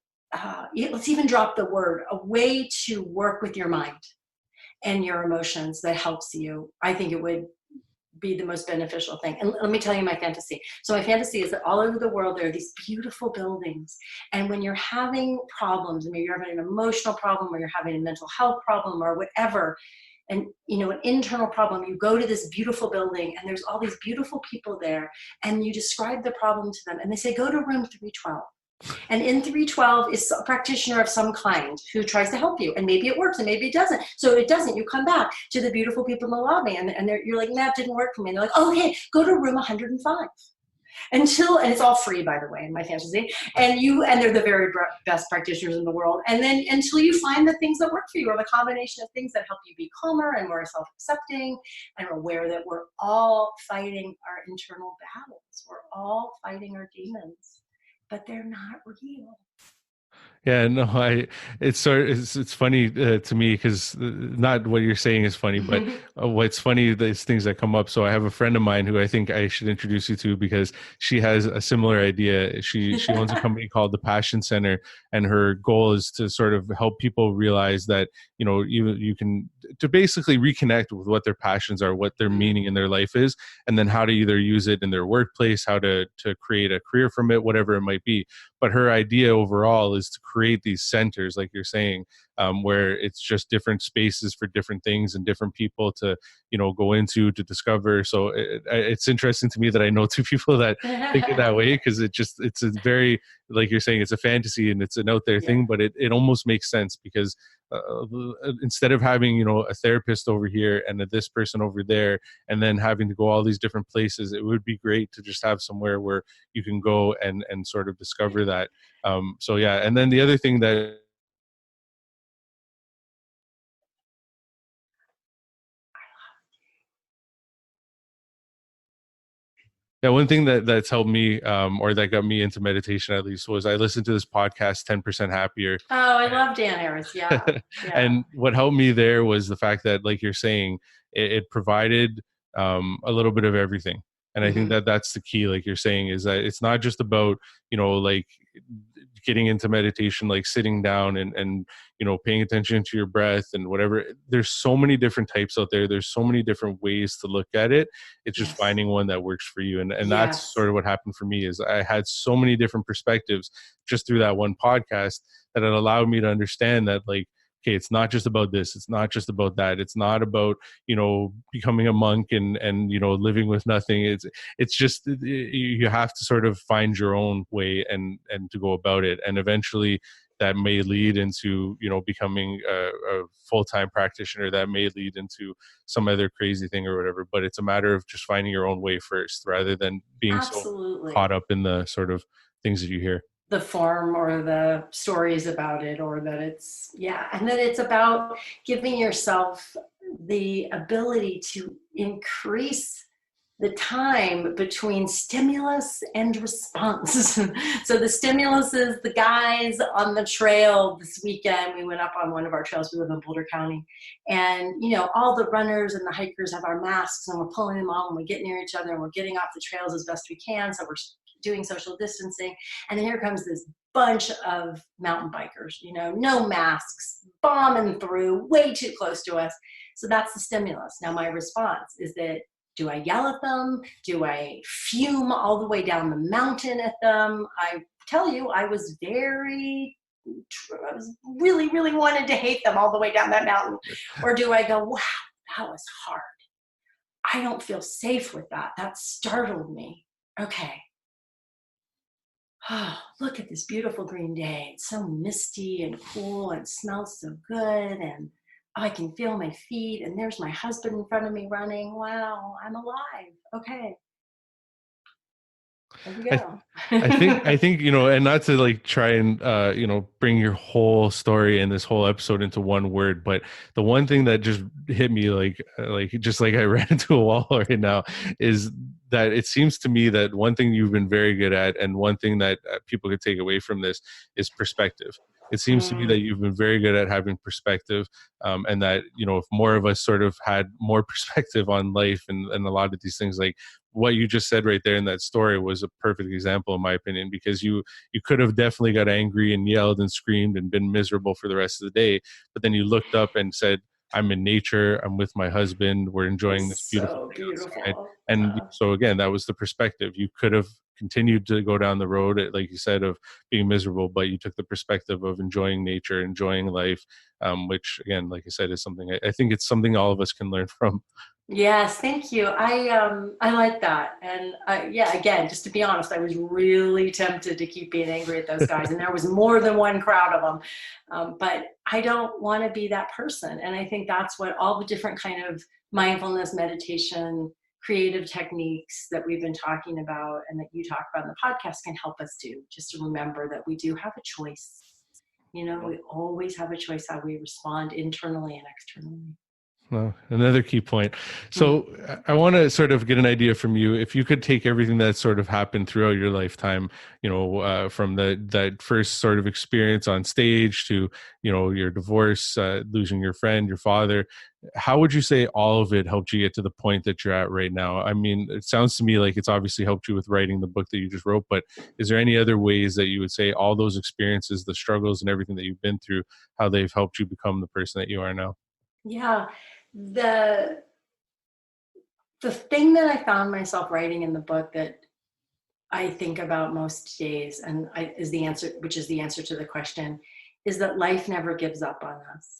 let's even drop the word, a way to work with your mind and your emotions that helps you, I think it would be the most beneficial thing. And let me tell you my fantasy. So my fantasy is that all over the world, there are these beautiful buildings. And when you're having problems, maybe you're having an emotional problem, or you're having a mental health problem, or whatever, and an internal problem, you go to this beautiful building and there's all these beautiful people there, and you describe the problem to them, and they say, go to room 312. And in 312 is a practitioner of some kind who tries to help you. And maybe it works and maybe it doesn't. So if it doesn't, you come back to the beautiful people in the lobby, and you're like, nah, it didn't work for me. And they're like, oh, okay, go to room 105. And it's all free, by the way, in my fantasy. And they're the very best practitioners in the world. And then until you find the things that work for you, or the combination of things that help you be calmer and more self-accepting and aware that we're all fighting our internal battles. We're all fighting our demons, but they're not real. Yeah, no, it's funny to me because not what you're saying is funny, but what's funny is things that come up. So I have a friend of mine who I think I should introduce you to because she has a similar idea. She owns a company called the Passion Center, and her goal is to sort of help people realize that you can to basically reconnect with what their passions are, what their meaning in their life is, and then how to either use it in their workplace, how to create a career from it, whatever it might be. But her idea overall is to create these centers, like you're saying, where it's just different spaces for different things and different people to go into to discover. So it's interesting to me that I know two people that think it that way, because it's a very, like you're saying, it's a fantasy and it's an out there Yeah. thing, but it almost makes sense because uh, instead of having a therapist over here and this person over there and then having to go all these different places, it would be great to just have somewhere where you can go and sort of discover that. So yeah, and then the other thing that, yeah, one thing that's helped me, or that got me into meditation at least, was I listened to this podcast, 10% Happier. Oh, I love Dan Harris. Yeah. Yeah. And what helped me there was the fact that, like you're saying, it provided a little bit of everything. And I think Hmm. that that's the key, like you're saying, is that it's not just about, like getting into meditation, like sitting down and paying attention to your breath and whatever. There's so many different types out there. There's so many different ways to look at it. It's just Yes. finding one that works for you. And that's Yes. sort of what happened for me, is I had so many different perspectives just through that one podcast, that it allowed me to understand that, like, okay, it's not just about this, it's not just about that, it's not about becoming a monk and living with nothing. It's just you have to sort of find your own way and to go about it, and eventually that may lead into becoming a full-time practitioner, that may lead into some other crazy thing or whatever. But it's a matter of just finding your own way first, rather than being so caught Absolutely. up in the sort of things that you hear. The form or the stories about it, or that it's, yeah, and then it's about giving yourself the ability to increase the time between stimulus and response. So the stimulus is the guys on the trail this weekend. We went up on one of our trails. We live in Boulder County, and all the runners and the hikers have our masks, and we're pulling them on, and we get near each other, and we're getting off the trails as best we can. So we're doing social distancing, and then here comes this bunch of mountain bikers, no masks, bombing through, way too close to us. So that's the stimulus. Now my response is that, do I yell at them? Do I fume all the way down the mountain at them? I tell you, I was really, really wanted to hate them all the way down that mountain. Or do I go, wow, that was hard. I don't feel safe with that. That startled me. Okay. Oh, look at this beautiful green day. It's so misty and cool and smells so good. And I can feel my feet. And there's my husband in front of me running. Wow, I'm alive. Okay, there we I go. I think and not to like try and bring your whole story and this whole episode into one word, but the one thing that just hit me, like just like I ran into a wall right now, is that it seems to me that one thing you've been very good at, and one thing that people could take away from this, is perspective. It seems to me that Mm, you've been very good at having perspective, and that if more of us sort of had more perspective on life and a lot of these things, like what you just said right there in that story was a perfect example, in my opinion, because you could have definitely got angry and yelled and screamed and been miserable for the rest of the day, but then you looked up and said, I'm in nature, I'm with my husband, we're enjoying this it's beautiful so day outside. beautiful. And so again, that was the perspective. You could have continued to go down the road, like you said, of being miserable, but you took the perspective of enjoying nature, enjoying life, which again, like I said, is something I think it's something all of us can learn from. Yes, thank you. I like that. And yeah, again, just to be honest, I was really tempted to keep being angry at those guys, and there was more than one crowd of them. But I don't want to be that person. And I think that's what all the different kind of mindfulness, meditation, creative techniques that we've been talking about and that you talk about in the podcast can help us do. Just to remember that we do have a choice. We always have a choice how we respond internally and externally. Well, another key point. So I want to sort of get an idea from you. If you could take everything that sort of happened throughout your lifetime, from that first sort of experience on stage to, your divorce, losing your friend, your father, how would you say all of it helped you get to the point that you're at right now? I mean, it sounds to me like it's obviously helped you with writing the book that you just wrote, but is there any other ways that you would say all those experiences, the struggles and everything that you've been through, how they've helped you become the person that you are now? Yeah. The the thing that I found myself writing in the book that I think about most days, and is the answer, which is the answer to the question, is that life never gives up on us.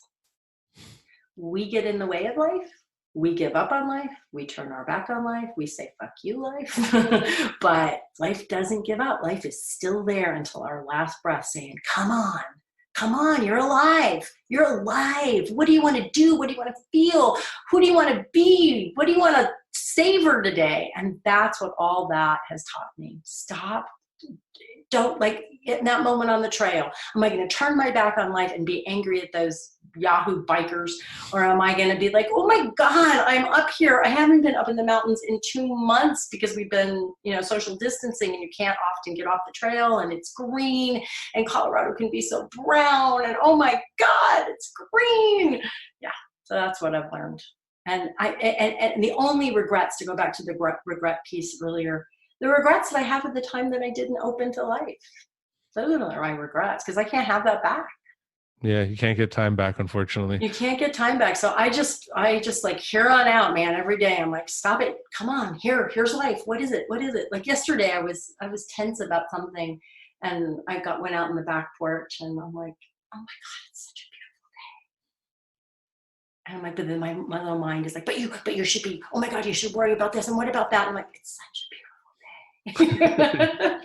We get in the way of life. We give up on life. We turn our back on life. We say, fuck you, life. But life doesn't give up. Life is still there until our last breath saying, come on, you're alive. You're alive. What do you want to do? What do you want to feel? Who do you want to be? What do you want to savor today? And that's what all that has taught me. Don't, like, in that moment on the trail, am I going to turn my back on life and be angry at those Yahoo bikers? Or am I going to be like, oh my God, I'm up here. I haven't been up in the mountains in 2 months because we've been, social distancing, and you can't often get off the trail, and it's green, and Colorado can be so brown, and oh my God, it's green. Yeah. So that's what I've learned. And and the only regrets, to go back to the regret piece earlier, the regrets that I have at the time that I didn't open to life. Those are my regrets, because I can't have that back. Yeah, you can't get time back, unfortunately. You can't get time back. So I just like, here on out, man, every day I'm like, stop it. Come on, here's life. What is it? What is it? Like yesterday I was tense about something, and went out in the back porch, and I'm like, oh my God, it's such a beautiful day. And I'm like, but then my little mind is like, but you should be, oh my God, you should worry about this. And what about that? I'm like, it's such a beautiful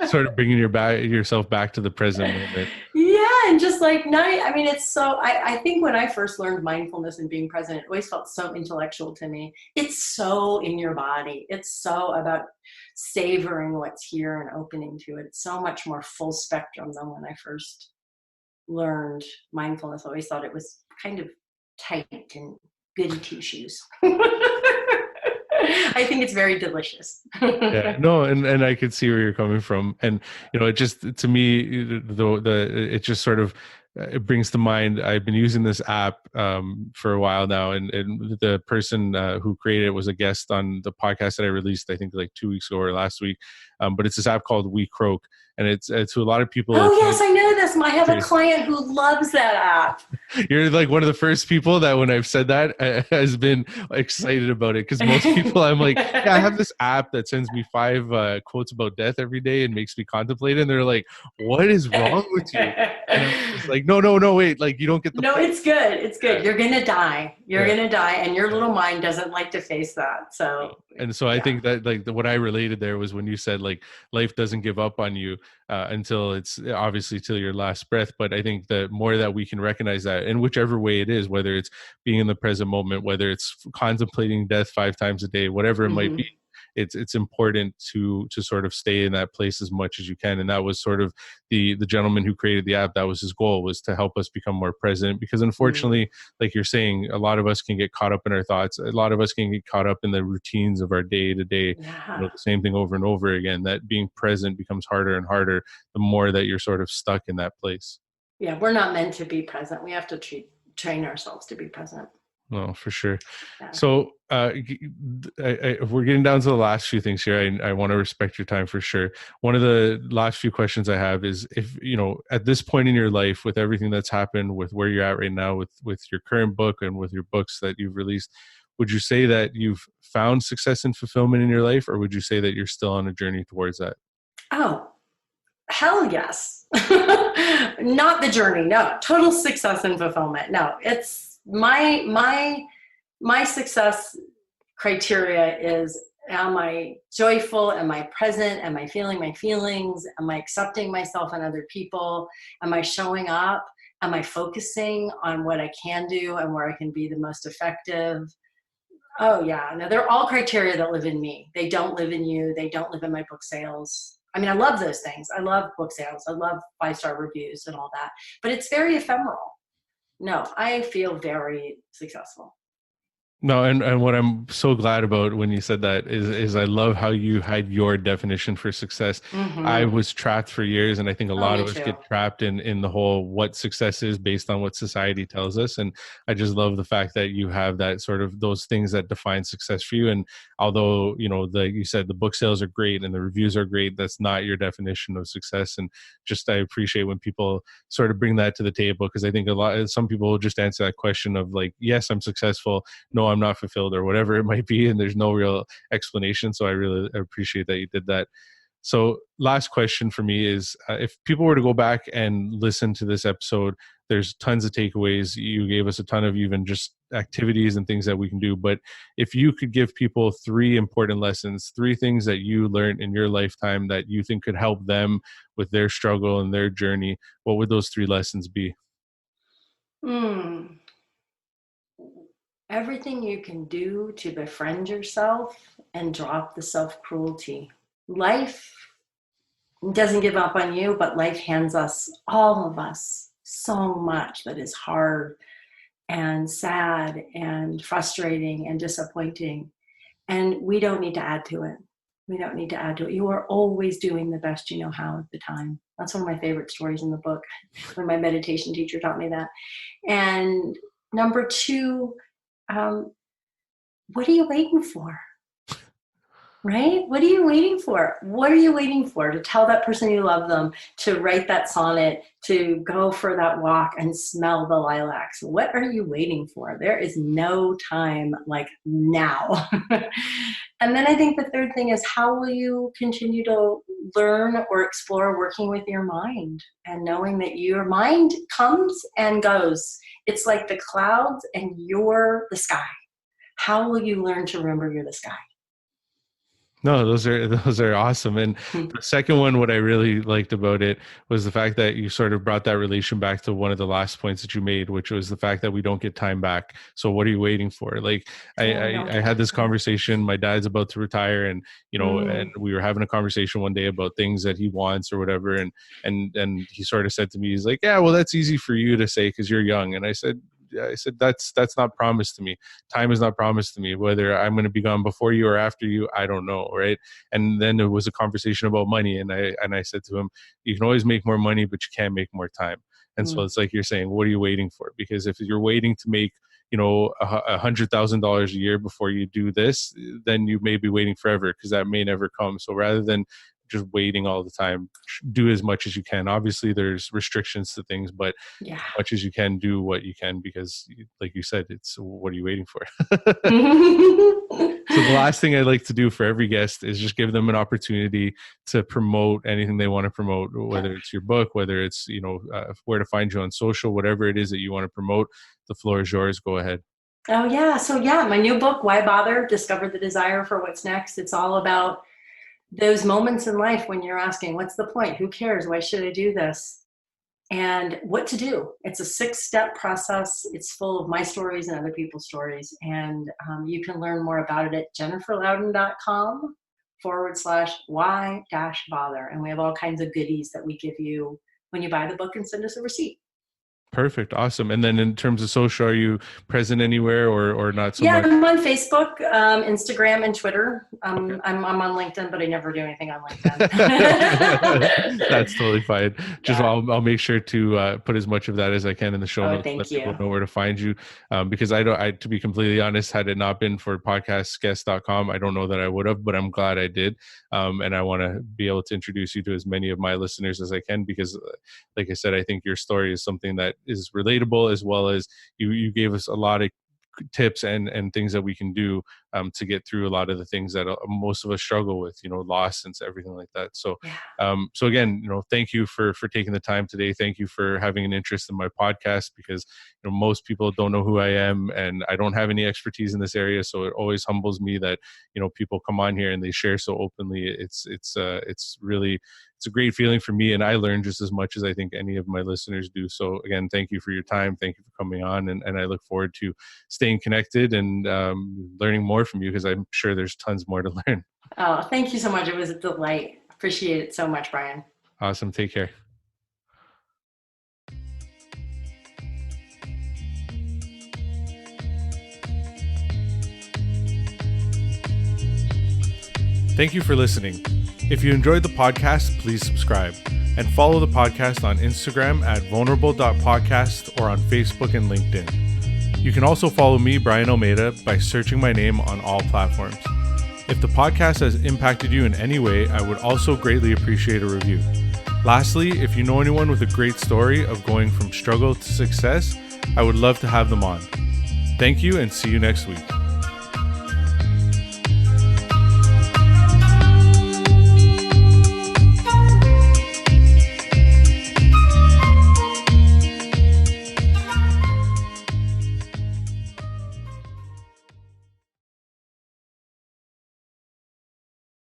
Sort of bringing yourself back to the present moment. Yeah, and just like night. I mean, it's so. I think when I first learned mindfulness and being present, it always felt so intellectual to me. It's so in your body. It's so about savoring what's here and opening to it. It's so much more full spectrum than when I first learned mindfulness. I always thought it was kind of tight and goody two shoes. I think it's very delicious. Yeah, no, and I could see where you're coming from, and it just, to me, it just sort of, it brings to mind, I've been using this app for a while now, and the person who created it was a guest on the podcast that I released, I think like 2 weeks ago or last week. But it's this app called We Croak, and it's to a lot of people. Oh yes, I know this. I have a client who loves that app. You're like one of the first people that, when I've said that, has been excited about it, because most people, I'm like, yeah, I have this app that sends me 5 quotes about death every day and makes me contemplate it. And they're like, what is wrong with you? And I'm just like, no, wait, like, you don't get the No, point. it's good. It's good. You're gonna die. You're gonna die, and your little mind doesn't like to face that. So and so I think that, like, what I related there was when you said, like, life doesn't give up on you until it's obviously till your last breath. But I think the more that we can recognize that, in whichever way it is, whether it's being in the present moment, whether it's contemplating death 5 times a day, whatever it might be, it's important to sort of stay in that place as much as you can. And that was sort of the gentleman who created the app. That was his goal, was to help us become more present, because unfortunately, like you're saying, a lot of us can get caught up in our thoughts. A lot of us can get caught up in the routines of our day to day, the same thing over and over again. That being present becomes harder and harder the more that you're sort of stuck in that place. Yeah, we're not meant to be present. We have to train ourselves to be present. No, for sure. Yeah. So we're getting down to the last few things here. I want to respect your time for sure. One of the last few questions I have is, if, at this point in your life, with everything that's happened, with where you're at right now, with your current book and with your books that you've released, would you say that you've found success and fulfillment in your life, or would you say that you're still on a journey towards that? Oh, hell yes. Not the journey. No, total success and fulfillment. No, it's my success criteria is, am I joyful? Am I present? Am I feeling my feelings? Am I accepting myself and other people? Am I showing up? Am I focusing on what I can do and where I can be the most effective? Oh yeah. Now they're all criteria that live in me. They don't live in you. They don't live in my book sales. I mean, I love those things. I love book sales. I love 5-star reviews and all that, but it's very ephemeral. No, I feel very successful. No, and what I'm so glad about when you said that is I love how you had your definition for success. I Mm-hmm. was trapped for years, and I think a Oh, lot me of us too. get trapped in the whole what success is based on what society tells us. And I just love the fact that you have that sort of those things that define success for you. And although, you said the book sales are great and the reviews are great, that's not your definition of success. And just I appreciate when people sort of bring that to the table, because I think some people will just answer that question of like, yes, I'm successful, no, I'm not fulfilled, or whatever it might be, and there's no real explanation. So I really appreciate that you did that. So last question for me is, if people were to go back and listen to this episode, there's tons of takeaways. You gave us a ton of even just activities and things that we can do. But if you could give people three important lessons, three things that you learned in your lifetime that you think could help them with their struggle and their journey, what would those three lessons be? Mm. Everything you can do to befriend yourself and drop the self-cruelty. Life doesn't give up on you, but life hands us, all of us, so much that is hard and sad and frustrating and disappointing. And we don't need to add to it. We don't need to add to it. You are always doing the best you know how at the time. That's one of my favorite stories in the book, when my meditation teacher taught me that. And number two, um, what are you waiting for? Right? What are you waiting for? What are you waiting for? To tell that person you love them, to write that sonnet, to go for that walk and smell the lilacs. What are you waiting for? There is no time like now. And then I think the third thing is, how will you continue to learn or explore working with your mind and knowing that your mind comes and goes. It's like the clouds and you're the sky. How will you learn to remember you're the sky? No, those are awesome. And the second one, what I really liked about it was the fact that you sort of brought that relation back to one of the last points that you made, which was the fact that we don't get time back. So what are you waiting for? Like I, Yeah, we I, don't I get had time this back. conversation. My dad's about to retire, and and Mm. we were having a conversation one day about things that he wants or whatever. And he sort of said to me, he's like, "Yeah, well, that's easy for you to say because you're young." And I said, "Yeah," I said, that's not promised to me. Time is not promised to me. Whether I'm going to be gone before you or after you, I don't know, right? And then there was a conversation about money, and I said to him, you can always make more money, but you can't make more time. And so Mm. it's like you're saying, what are you waiting for? Because if you're waiting to make $100,000 a year before you do this, then you may be waiting forever, because that may never come. So rather than just waiting all the time, do as much as you can. Obviously there's restrictions to things, but Yeah. as much as you can, do what you can, because like you said, it's what are you waiting for? So the last thing I like to do for every guest is just give them an opportunity to promote anything they want to promote, Okay. whether it's your book, whether it's, where to find you on social, whatever it is that you want to promote. The floor is yours. Go ahead. Oh yeah. So yeah, my new book, Why Bother? Discover the Desire for What's Next. It's all about those moments in life when you're asking, what's the point? Who cares? Why should I do this? And what to do. It's a 6-step process. It's full of my stories and other people's stories. And you can learn more about it at jenniferlouden.com/why bother. And we have all kinds of goodies that we give you when you buy the book and send us a receipt. Perfect. Awesome. And then in terms of social, are you present anywhere, or not so Yeah, much? I'm on Facebook, Instagram, and Twitter. Okay. I'm on LinkedIn, but I never do anything on LinkedIn. That's totally fine. Just Yeah. I'll make sure to put as much of that as I can in the show Oh, notes, let thank people you. know where to find you. Because to be completely honest, had it not been for podcastguest.com, I don't know that I would have, but I'm glad I did. And I want to be able to introduce you to as many of my listeners as I can, because like I said, I think your story is something that is relatable, as well as you gave us a lot of tips and things that we can do to get through a lot of the things that most of us struggle with, loss and everything like that. So Yeah. so again, thank you for taking the time today. Thank you for having an interest in my podcast, because most people don't know who I am, and I don't have any expertise in this area. So it always humbles me that people come on here and they share so openly. It's really, it's a great feeling for me, and I learn just as much as I think any of my listeners do. So again, thank you for your time. Thank you for coming on, and I look forward to staying connected and learning more from you, because I'm sure there's tons more to learn. Oh, thank you so much. It was a delight. Appreciate it so much, Brian. Awesome. Take care. Thank you for listening. If you enjoyed the podcast, please subscribe and follow the podcast on Instagram at vulnerable.podcast or on Facebook and LinkedIn. You can also follow me, Brian Almeida, by searching my name on all platforms. If the podcast has impacted you in any way, I would also greatly appreciate a review. Lastly, if you know anyone with a great story of going from struggle to success, I would love to have them on. Thank you and see you next week.